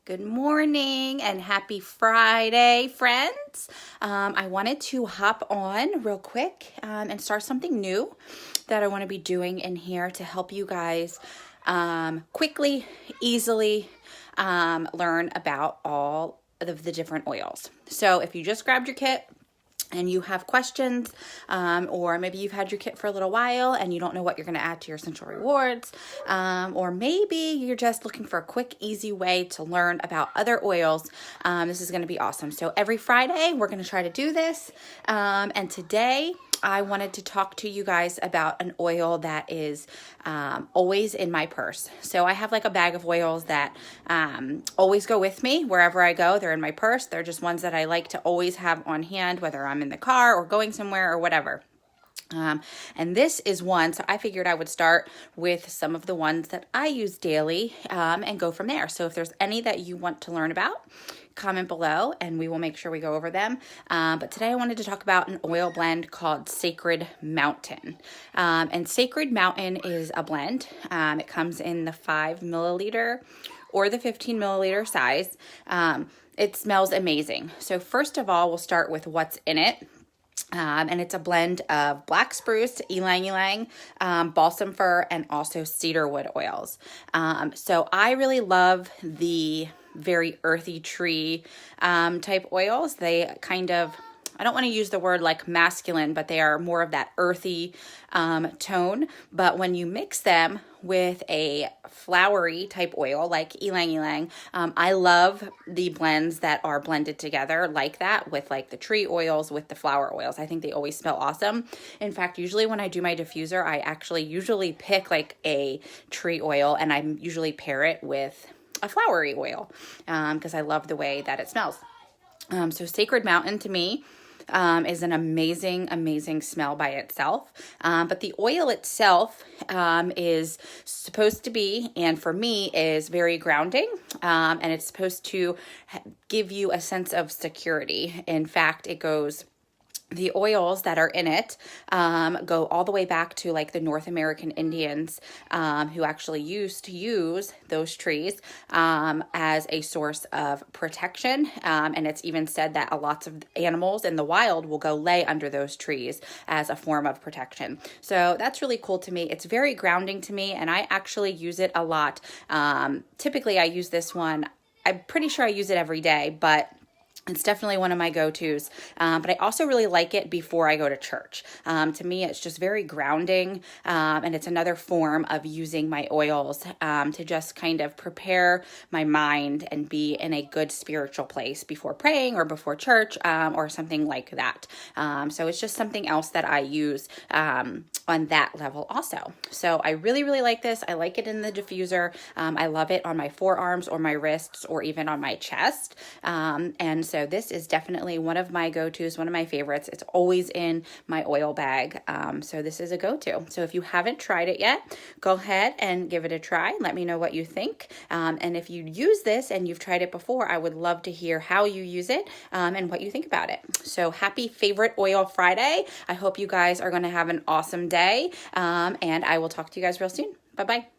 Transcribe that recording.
Good morning and happy Friday, friends. I wanted to hop on real quick and start something new that I want to be doing in here to help you guys quickly, easily learn about all of the different oils. So if you just grabbed your kit, and you have questions, or maybe you've had your kit for a little while and you don't know what you're going to add to your Essential Rewards, or maybe you're just looking for a quick, easy way to learn about other oils, this is going to be awesome. So every Friday, we're going to try to do this, and today I wanted to talk to you guys about an oil that is always in my purse. So I have like a bag of oils that always go with me wherever I go. They're in my purse. They're just ones that I like to always have on hand, whether I'm in the car or going somewhere or whatever. And this is one, so I figured I would start with some of the ones that I use daily and go from there. So if there's any that you want to learn about, comment below and we will make sure we go over them. But today I wanted to talk about an oil blend called Sacred Mountain. And Sacred Mountain is a blend. It comes in the 5 milliliter or the 15 milliliter size. It smells amazing. So first of all, we'll start with what's in it. And it's a blend of black spruce, ylang ylang, balsam fir, and also cedarwood oils. So I really love the very earthy tree type oils. They kind of, I don't want to use the word like masculine, but they are more of that earthy tone. But when you mix them with a flowery type oil like ylang ylang, I love the blends that are blended together like that with like the tree oils with the flower oils. I think they always smell awesome. In fact, usually when I do my diffuser, I actually usually pick like a tree oil and I usually pair it with a flowery oil because I love the way that it smells. So Sacred Mountain to me is an amazing, amazing smell by itself. But the oil itself is supposed to be, and for me, is very grounding. And it's supposed to give you a sense of security. In fact, the oils that are in it go all the way back to like the North American Indians who actually used to use those trees as a source of protection. And it's even said that lots of animals in the wild will go lay under those trees as a form of protection. So that's really cool to me. It's very grounding to me, and I actually use it a lot. Typically, I use this one. I'm pretty sure I use it every day, but it's definitely one of my go-tos, but I also really like it before I go to church. To me, it's just very grounding, and it's another form of using my oils to just kind of prepare my mind and be in a good spiritual place before praying or before church or something like that. So it's just something else that I use on that level also. So I really, really like this. I like it in the diffuser. I love it on my forearms or my wrists or even on my chest. And so this is definitely one of my go-tos, one of my favorites. It's always in my oil bag. So this is a go-to. So if you haven't tried it yet, go ahead and give it a try. Let me know what you think. And if you use this and you've tried it before, I would love to hear how you use it and what you think about it. So happy Favorite Oil Friday. I hope you guys are going to have an awesome day. And I will talk to you guys real soon. Bye-bye.